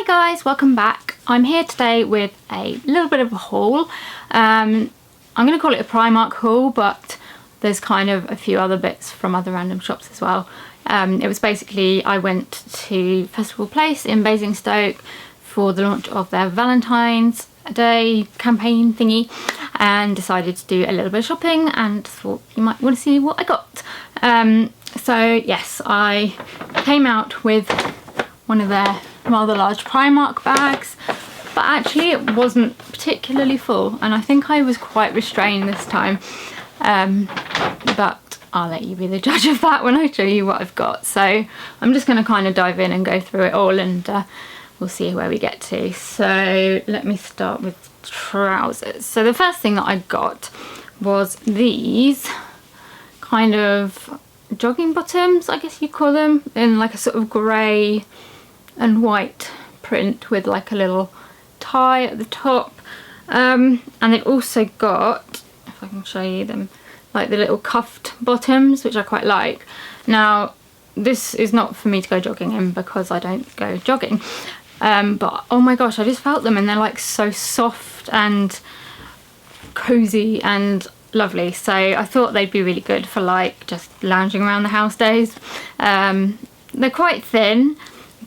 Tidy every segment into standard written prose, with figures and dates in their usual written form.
Hi guys, welcome back. I'm here today with a little bit of a haul. I'm going to call it a Primark haul, but there's kind of a few other bits from other random shops as well. It was basically, I went to Festival Place in Basingstoke for the launch of their Valentine's Day campaign thingy and decided to do a little bit of shopping and thought you might want to see what I got. So yes, I came out with one of their rather large Primark bags, but actually it wasn't particularly full and I think I was quite restrained this time, but I'll let you be the judge of that when I show you what I've got. So I'm just going to kind of dive in and go through it all and we'll see where we get to. So let me start with trousers. So the first thing that I got was these kind of jogging bottoms, I guess you'd call them, in like a sort of grey and white print with like a little tie at the top, and they've also got, if I can show you them, like the little cuffed bottoms, which I quite like. Now this is not for me to go jogging in because I don't go jogging, but oh my gosh, I just felt them and they're like so soft and cozy and lovely, so I thought they'd be really good for like just lounging around the house days. They're quite thin,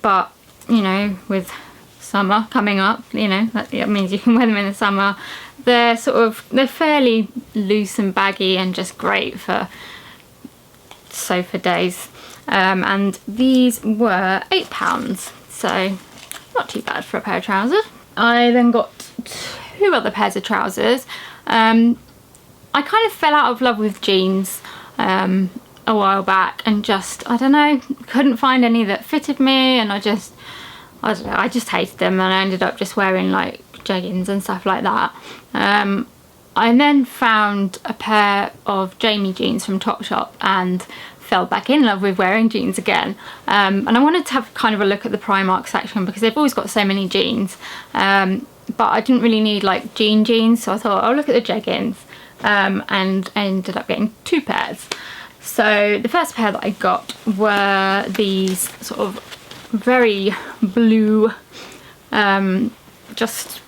but you know, with summer coming up, you know, that means you can wear them in the summer. They're fairly loose and baggy and just great for sofa days. And these were £8, so not too bad for a pair of trousers. I then got two other pairs of trousers. I kind of fell out of love with jeans a while back and just, I don't know, couldn't find any that fitted me, and I don't know, I just hated them, and I ended up just wearing like jeggings and stuff like that. I then found a pair of Jamie jeans from Topshop and fell back in love with wearing jeans again, and I wanted to have kind of a look at the Primark section because they've always got so many jeans, but I didn't really need like jeans, so I thought I'll look at the jeggings, and I ended up getting two pairs. So the first pair that I got were these sort of very blue, just,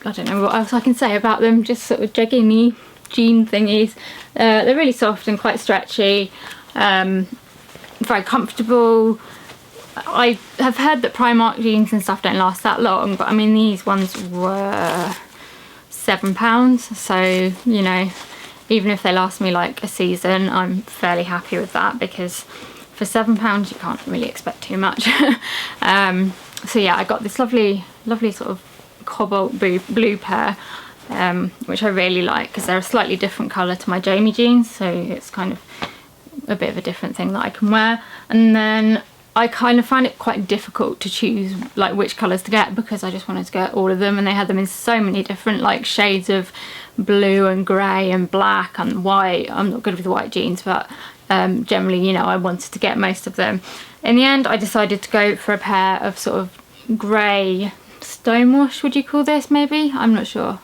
I don't know what else I can say about them, just sort of jegging-y jean thingies. They're really soft and quite stretchy, very comfortable. I have heard that Primark jeans and stuff don't last that long, but I mean these ones were £7, so you know, even if they last me like a season, I'm fairly happy with that because for £7 you can't really expect too much. So yeah, I got this lovely sort of cobalt blue pair, which I really like because they're a slightly different colour to my Jamie jeans, so it's kind of a bit of a different thing that I can wear. And then I kind of find it quite difficult to choose like which colours to get because I just wanted to get all of them, and they had them in so many different like shades of blue and grey and black and white. I'm not good with white jeans, but generally, you know, I wanted to get most of them. In the end, I decided to go for a pair of sort of grey stonewash, would you call this, maybe? I'm not sure.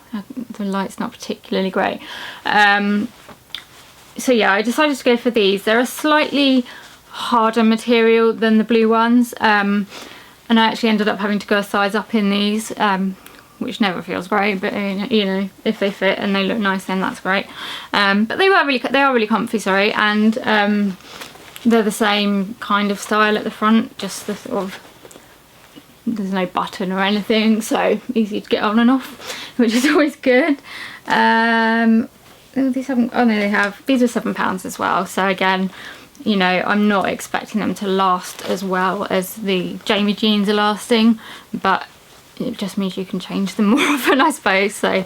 The light's not particularly great. So yeah, I decided to go for these. They're a slightly harder material than the blue ones, and I actually ended up having to go a size up in these, which never feels great, but you know, if they fit and they look nice, then that's great. But they are really comfy, sorry, and they're the same kind of style at the front, just the sort of, there's no button or anything, so easy to get on and off, which is always good. These haven't, oh no, they have, these are £7 as well, so again, you know, I'm not expecting them to last as well as the Jamie jeans are lasting, but it just means you can change them more often, I suppose. So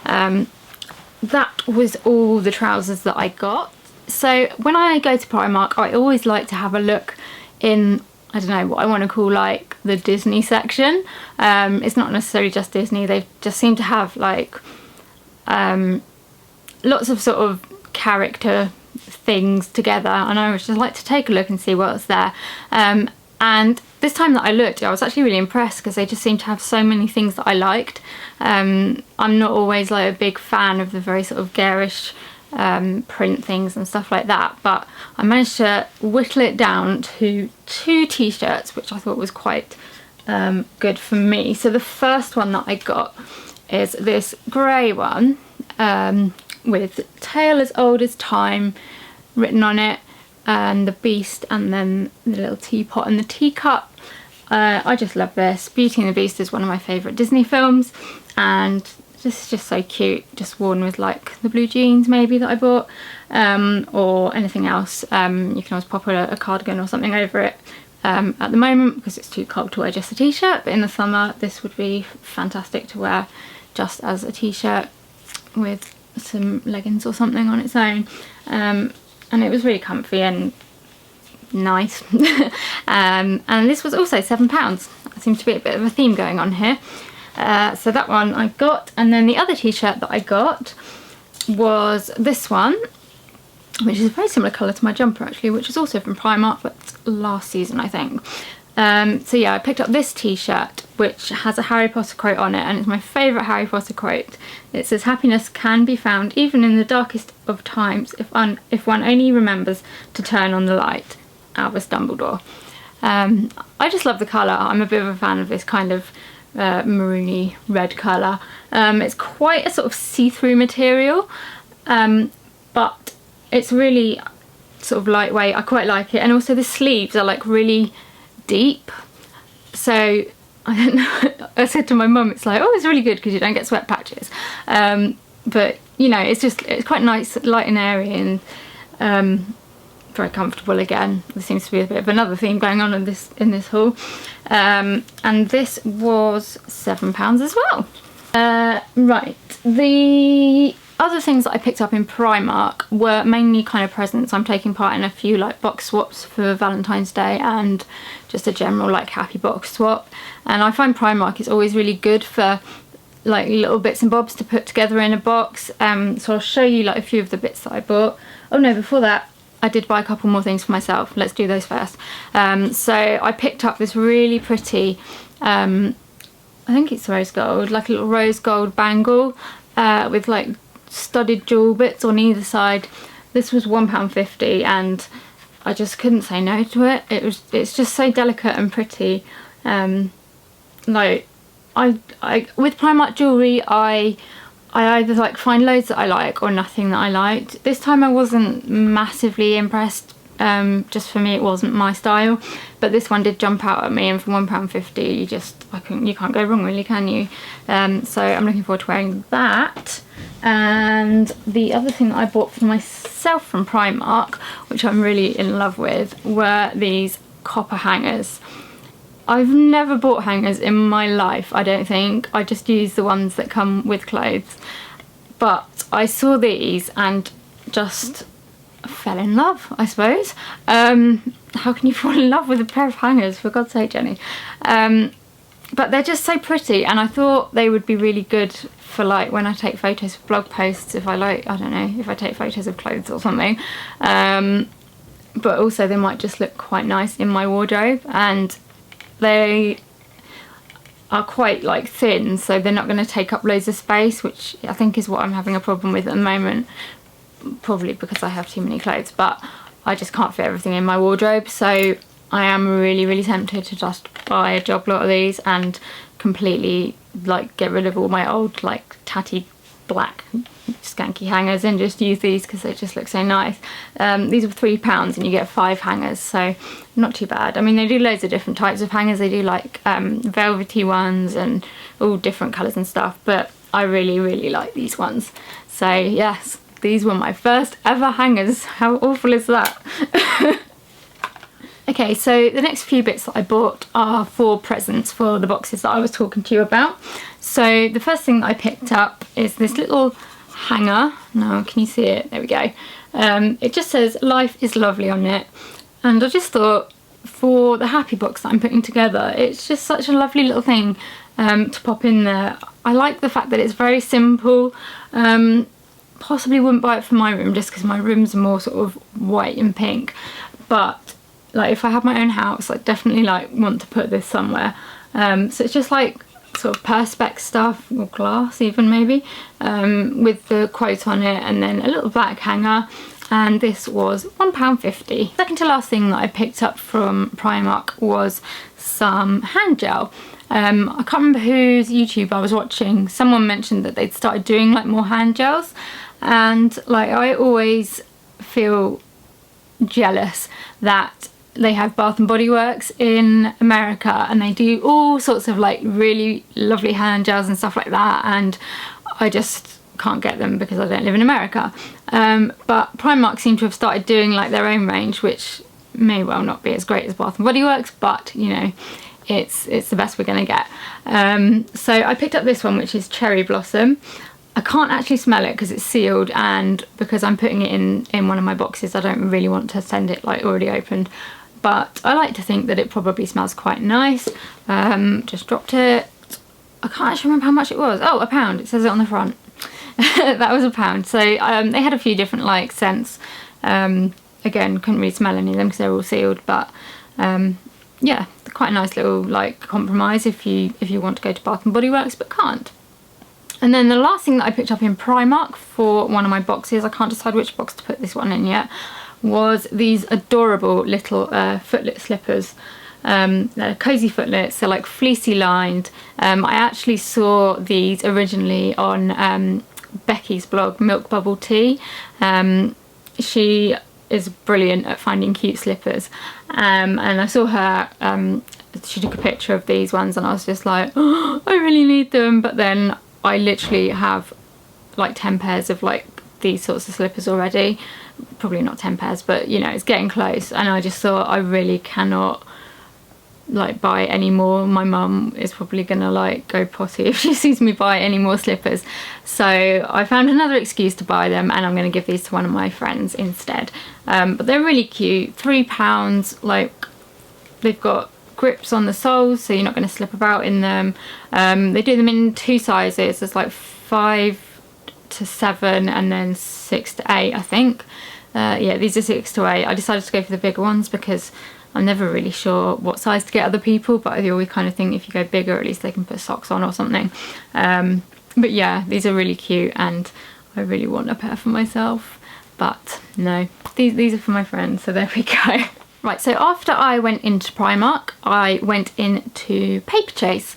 that was all the trousers that I got. So when I go to Primark, I always like to have a look in, I don't know, what I want to call like the Disney section. It's not necessarily just Disney, they just seem to have like lots of sort of character things together, and I would just like to take a look and see what's there. And this time that I looked, I was actually really impressed because they just seemed to have so many things that I liked. I'm not always like a big fan of the very sort of garish print things and stuff like that, but I managed to whittle it down to two t-shirts, which I thought was quite good for me. So the first one that I got is this grey one with "Tale as Old as Time" written on it, and the beast, and then the little teapot and the teacup. I just love this. Beauty and the Beast is one of my favourite Disney films, and this is just so cute, just worn with like the blue jeans maybe that I bought, or anything else. You can always pop a cardigan or something over it at the moment because it's too cold to wear just a t-shirt, but in the summer this would be fantastic to wear just as a t-shirt with some leggings or something on its own. And it was really comfy and nice. And this was also £7. There seems to be a bit of a theme going on here. So that one I got, and then the other t-shirt that I got was this one, which is a very similar colour to my jumper actually, which is also from Primark, but last season I think. So yeah, I picked up this t-shirt which has a Harry Potter quote on it, and it's my favourite Harry Potter quote. It says, "Happiness can be found even in the darkest of times if one only remembers to turn on the light." Albus Dumbledore. I just love the colour. I'm a bit of a fan of this kind of maroony red colour. It's quite a sort of see-through material, but it's really sort of lightweight. I quite like it, and also the sleeves are like really deep, so I don't know, I said to my mum, it's like, oh, it's really good because you don't get sweat patches, but you know, it's quite nice, light and airy, and very comfortable. Again, there seems to be a bit of another theme going on in this haul, and this was £7 as well. Right, the other things that I picked up in Primark were mainly kind of presents. I'm taking part in a few like box swaps for Valentine's Day and just a general like happy box swap, and I find Primark is always really good for like little bits and bobs to put together in a box. So I'll show you like a few of the bits that I bought. Oh no, before that I did buy a couple more things for myself. Let's do those first. So I picked up this really pretty, I think it's rose gold, like a little rose gold bangle with like studded jewel bits on either side. This was £1.50 and I just couldn't say no to it. It's just so delicate and pretty. Like I with Primark jewellery, I either like find loads that I like or nothing that I liked. This time I wasn't massively impressed. Just for me it wasn't my style, but this one did jump out at me, and for £1.50 you can't go wrong really, can you? So I'm looking forward to wearing that. And the other thing that I bought for myself from Primark, which I'm really in love with, were these copper hangers. I've never bought hangers in my life, I don't think. I just use the ones that come with clothes. But I saw these and just fell in love, I suppose. How can you fall in love with a pair of hangers, for God's sake, Jenny? But they're just so pretty, and I thought they would be really good for like when I take photos for blog posts, if I like, I don't know, if I take photos of clothes or something. But also they might just look quite nice in my wardrobe, and they are quite like thin, so they're not going to take up loads of space, which I think is what I'm having a problem with at the moment, probably because I have too many clothes, but I just can't fit everything in my wardrobe. So I am really tempted to just buy a job lot of these and completely like get rid of all my old like tatty black skanky hangers and just use these because they just look so nice. These are £3 and you get 5 hangers, so not too bad. I mean, they do loads of different types of hangers. They do like velvety ones and all different colours and stuff, but I really like these ones. So yes, these were my first ever hangers. How awful is that? Okay, so the next few bits that I bought are for presents for the boxes that I was talking to you about. So the first thing that I picked up is this little hanger. Now, can you see it? There we go. It just says "Life is Lovely" on it. And I just thought, for the happy box that I'm putting together, it's just such a lovely little thing to pop in there. I like the fact that it's very simple. Possibly wouldn't buy it for my room just because my room's more sort of white and pink. But like if I had my own house, I'd definitely like want to put this somewhere. So it's just like sort of perspex stuff, or glass even maybe, with the quote on it, and then a little black hanger. and this was £1.50. Second to last thing that I picked up from Primark was some hand gel. I can't remember whose YouTube I was watching. Someone mentioned that they'd started doing like more hand gels, and like I always feel jealous that they have Bath and Body Works in America and they do all sorts of like really lovely hand gels and stuff like that, and I just can't get them because I don't live in America. But Primark seem to have started doing like their own range, which may well not be as great as Bath and Body Works, but you know, it's the best we're gonna get. So I picked up this one, which is Cherry Blossom. I can't actually smell it because it's sealed, and because I'm putting it in one of my boxes, I don't really want to send it like already opened, but I like to think that it probably smells quite nice. Just dropped it. I can't actually remember how much it was. Oh, £1, it says it on the front. That was £1. So they had a few different like scents. Again, couldn't really smell any of them because they're all sealed, but yeah, quite a nice little like compromise if you want to go to Bath and Body Works but can't. And then the last thing that I picked up in Primark for one of my boxes, I can't decide which box to put this one in yet, was these adorable little footlet slippers. They're cozy footlets, they're like fleecy lined. I actually saw these originally on Becky's blog, Milk Bubble Tea. She is brilliant at finding cute slippers, and I saw her, she took a picture of these ones and I was just like, oh, I really need them. But then I literally have like 10 pairs of like these sorts of slippers already. Probably not 10 pairs, but you know, it's getting close, and I just thought I really cannot like buy any more. My mum is probably gonna like go potty if she sees me buy any more slippers, so I found another excuse to buy them, and I'm gonna give these to one of my friends instead. But they're really cute. £3. Like, they've got grips on the soles so you're not going to slip about in them. They do them in 2 sizes. There's like 5 to 7 and then 6 to 8, I think. Yeah, these are 6 to 8. I decided to go for the bigger ones because I'm never really sure what size to get other people, but I always kind of think if you go bigger, at least they can put socks on or something. But yeah, these are really cute, and I really want a pair for myself, but no, these are for my friends, so there we go. Right, so after I went into Primark, I went into Paperchase,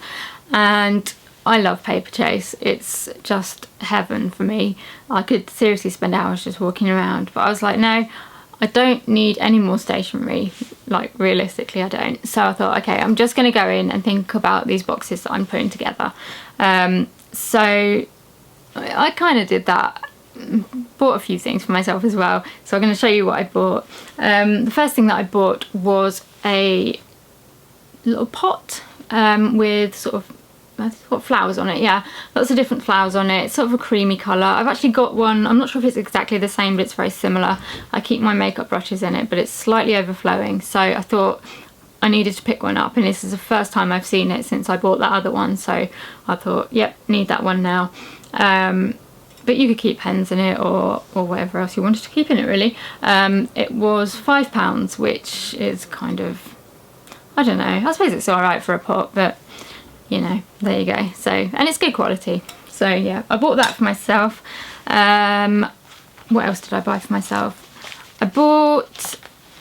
and I love Paperchase. It's just heaven for me. I could seriously spend hours just walking around, but I was like, no, I don't need any more stationery. Like, realistically, I don't. So I thought, okay, I'm just going to go in and think about these boxes that I'm putting together. So I kind of did that. Bought a few things for myself as well, so I'm going to show you what I bought. The first thing that I bought was a little pot with sort of, it's got flowers on it, yeah, lots of different flowers on it. It's sort of a creamy colour. I've actually got one, I'm not sure if it's exactly the same, but it's very similar. I keep my makeup brushes in it, but it's slightly overflowing, so I thought I needed to pick one up, and this is the first time I've seen it since I bought that other one, so I thought, yep, need that one now. But you could keep pens in it or whatever else you wanted to keep in it, really. It was £5, which is kind of, I don't know, I suppose it's alright for a pot, but you know, there you go. So, and it's good quality. So yeah, I bought that for myself. What else did I buy for myself? I bought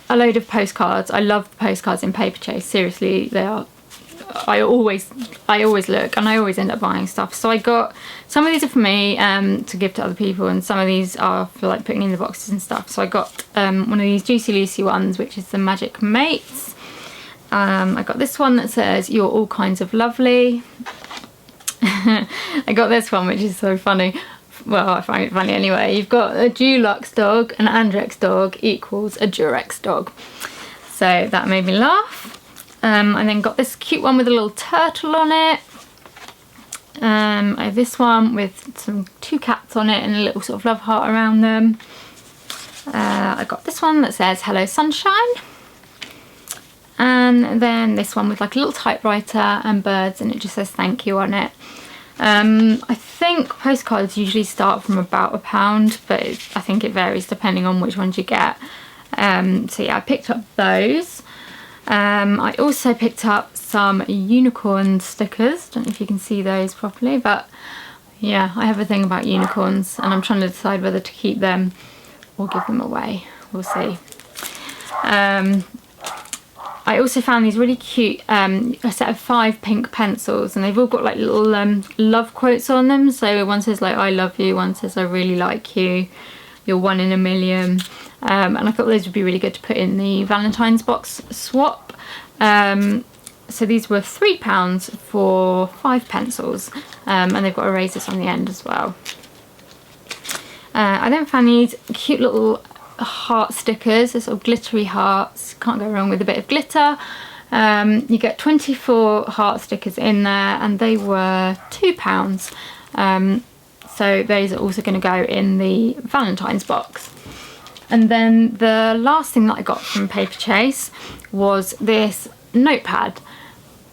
a load of postcards. I love the postcards in Paperchase. Seriously, they are, I always look, and I always end up buying stuff. So I got, some of these are for me to give to other people, and some of these are for like putting in the boxes and stuff. So I got one of these Juicy Lucy ones, which is the Magic Mates. I got this one that says, "You're all kinds of lovely." I got this one, which is so funny. Well, I find it funny anyway. You've got a Dulux dog, an Andrex dog equals a Durex dog. So that made me laugh. I then got this cute one with a little turtle on it. I have this one with some 2 cats on it and a little sort of love heart around them. I got this one that says, "Hello Sunshine." And then this one with like a little typewriter and birds, and it just says "thank you" on it. I think postcards usually start from about £1, but I think it varies depending on which ones you get. So yeah, I picked up those. I also picked up some unicorn stickers. Don't know if you can see those properly, but yeah, I have a thing about unicorns, and I'm trying to decide whether to keep them or give them away. We'll see. I also found these really cute, a set of 5 pink pencils, and they've all got like little love quotes on them. So one says like, I love you, one says I really like you, you're 1 in a million. And I thought those would be really good to put in the Valentine's box swap. So these were £3 for 5 pencils, and they've got erasers on the end as well. I then found these cute little heart stickers. They're sort of glittery hearts. Can't go wrong with a bit of glitter. You get 24 heart stickers in there, and they were £2. So those are also going to go in the Valentine's box. And then the last thing that I got from Paperchase was this notepad.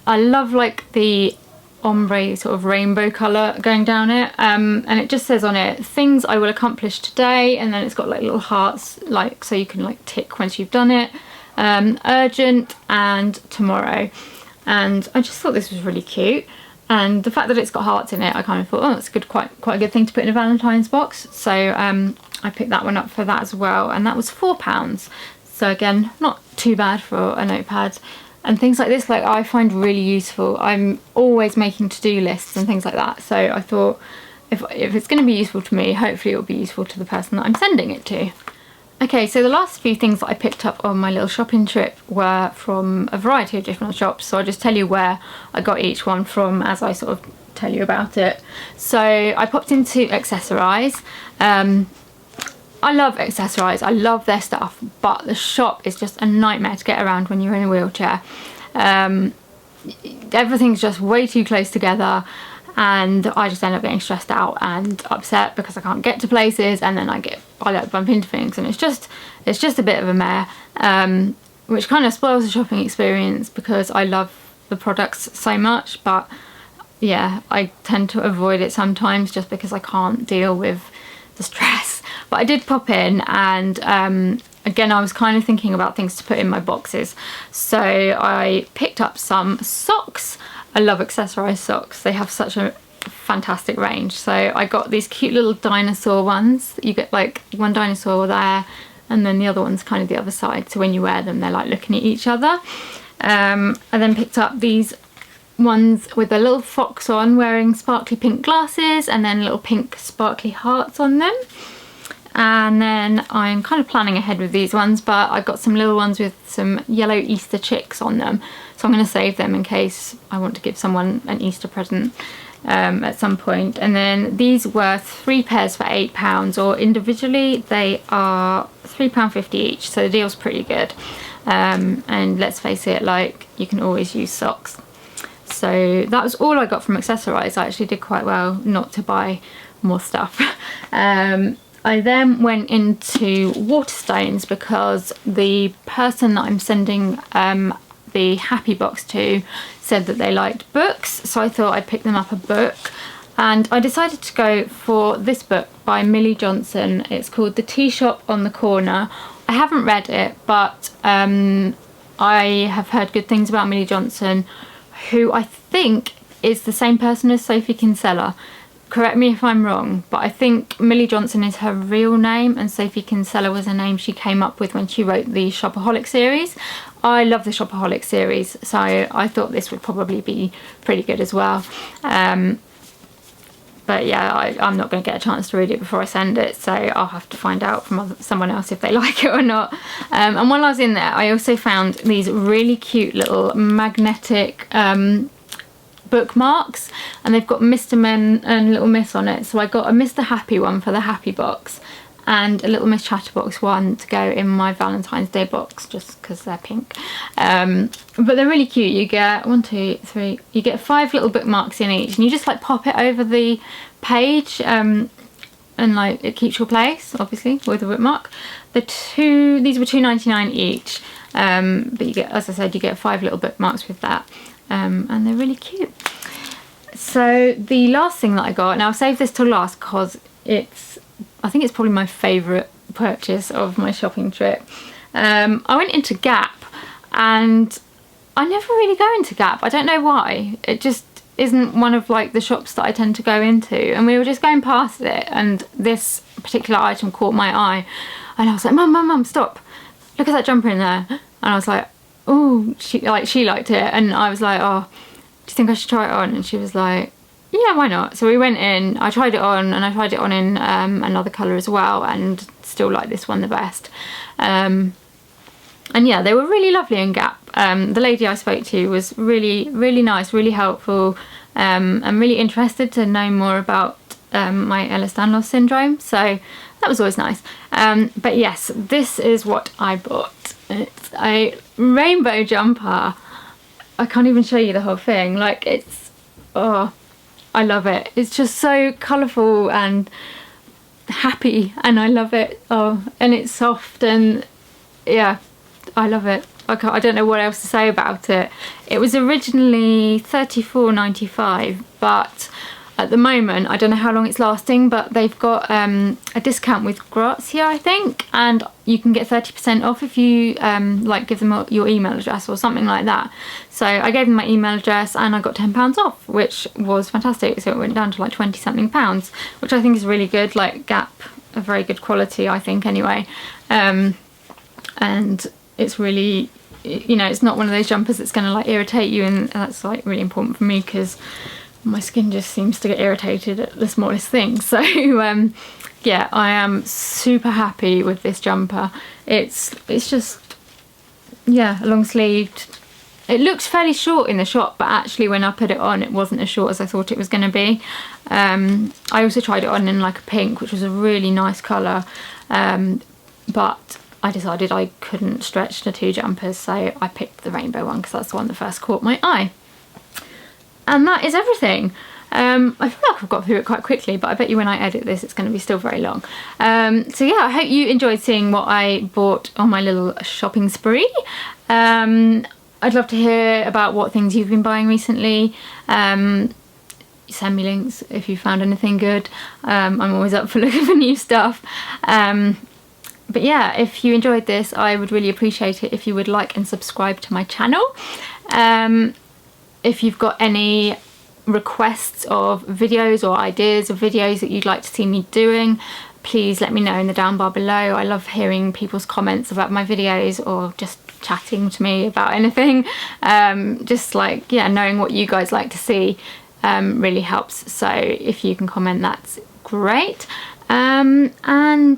I love like the ombre sort of rainbow colour going down it, and it just says on it, things I will accomplish today, and then it's got like little hearts, like so you can like tick once you've done it, urgent and tomorrow. And I just thought this was really cute, and the fact that it's got hearts in it, I kind of thought, oh, that's good, quite a good thing to put in a Valentine's box. So I picked that one up for that as well, and that was £4. So again, not too bad for a notepad. And things like this, like I find really useful. I'm always making to-do lists and things like that. So I thought if it's going to be useful to me, hopefully it will be useful to the person that I'm sending it to. Okay, so the last few things that I picked up on my little shopping trip were from a variety of different shops. So I'll just tell you where I got each one from as I sort of tell you about it. So I popped into Accessorize. I love Accessorize, I love their stuff, but the shop is just a nightmare to get around when you're in a wheelchair. Everything's just way too close together, and I just end up getting stressed out and upset because I can't get to places, and then I like bump into things, and it's just a bit of a mare, which kind of spoils the shopping experience because I love the products so much. But yeah, I tend to avoid it sometimes just because I can't deal with the stress. But I did pop in, and again, I was kind of thinking about things to put in my boxes. So I picked up some socks. I love Accessorize socks. They have such a fantastic range. So I got these cute little dinosaur ones. You get like one dinosaur there, and then the other one's kind of the other side. So when you wear them, they're like looking at each other. I then picked up these ones with a little fox on wearing sparkly pink glasses, and then little pink sparkly hearts on them. And then I'm kind of planning ahead with these ones, but I got some little ones with some yellow Easter chicks on them. So I'm going to save them in case I want to give someone an Easter present at some point. And then these were 3 pairs for £8, or individually they are £3.50 each. So the deal's pretty good. And let's face it, like, you can always use socks. So that was all I got from Accessorize. I actually did quite well not to buy more stuff. I then went into Waterstones because the person that I'm sending the Happy Box to said that they liked books, so I thought I'd pick them up a book. And I decided to go for this book by Millie Johnson. It's called The Tea Shop on the Corner. I haven't read it, but I have heard good things about Millie Johnson, who I think is the same person as Sophie Kinsella. Correct me if I'm wrong, but I think Millie Johnson is her real name, and Sophie Kinsella was a name she came up with when she wrote the Shopaholic series. I love the Shopaholic series, so I thought this would probably be pretty good as well. But yeah, I'm not going to get a chance to read it before I send it, so I'll have to find out from someone else if they like it or not. And while I was in there, I also found these really cute little magnetic bookmarks, and they've got Mr. Men and Little Miss on it. So I got a Mr. Happy one for the Happy Box, and a Little Miss Chatterbox one to go in my Valentine's Day box, just because they're pink. But they're really cute. You get 1, 2, 3, you get 5 little bookmarks in each, and you just like pop it over the page, and like it keeps your place, obviously, with a bookmark. These were £2.99 each, but you get, as I said, you get 5 little bookmarks with that. And they're really cute. So the last thing that I got, now I'll save this till last because I think it's probably my favourite purchase of my shopping trip. I went into Gap, and I never really go into Gap. I don't know why. isn't one of like the shops that I tend to go into, and we were just going past it and this particular item caught my eye and I was like, Mum, stop, look at that jumper in there. And I was like, oh, she liked it, and I was like, oh, do you think I should try it on? And she was like, yeah, why not? So we went in, I tried it on, and I tried it on in another colour as well, and still like this one the best. And yeah, they were really lovely in Gap. The lady I spoke to was really, really nice, really helpful. I'm really interested to know more about my Ehlers-Danlos syndrome, so that was always nice. But yes, this is what I bought. It's a rainbow jumper. I can't even show you the whole thing. Like, it's, oh, I love it. It's just so colourful and happy, and I love it. Oh, and it's soft, and yeah, I love it. I don't know what else to say about it. It was originally $34.95, but at the moment, I don't know how long it's lasting, but they've got a discount with Grazia, I think, and you can get 30% off if you like give them your email address or something like that. So I gave them my email address and I got £10 off, which was fantastic. So it went down to like 20 something pounds, which I think is really good. Like Gap, a very good quality, I think, anyway. And it's really, you know, it's not one of those jumpers that's going to like irritate you, and that's like really important for me because my skin just seems to get irritated at the smallest thing. So yeah, I am super happy with this jumper. It's just, yeah, long sleeved. It looks fairly short in the shop, but actually when I put it on, it wasn't as short as I thought it was going to be. I also tried it on in like a pink, which was a really nice colour, but I decided I couldn't stretch to 2 jumpers, so I picked the rainbow one because that's the one that first caught my eye. And that is everything. I feel like I've got through it quite quickly, but I bet you when I edit this it's going to be still very long. So yeah, I hope you enjoyed seeing what I bought on my little shopping spree. I'd love to hear about what things you've been buying recently. Send me links if you found anything good. I'm always up for looking for new stuff. But yeah, if you enjoyed this, I would really appreciate it if you would like and subscribe to my channel. If you've got any requests of videos or ideas of videos that you'd like to see me doing, please let me know in the down bar below. I love hearing people's comments about my videos or just chatting to me about anything. Just like, yeah, knowing what you guys like to see really helps. So if you can comment, that's great. And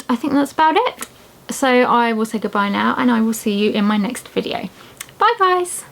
I think that's about it. So I will say goodbye now, and I will see you in my next video. Bye guys!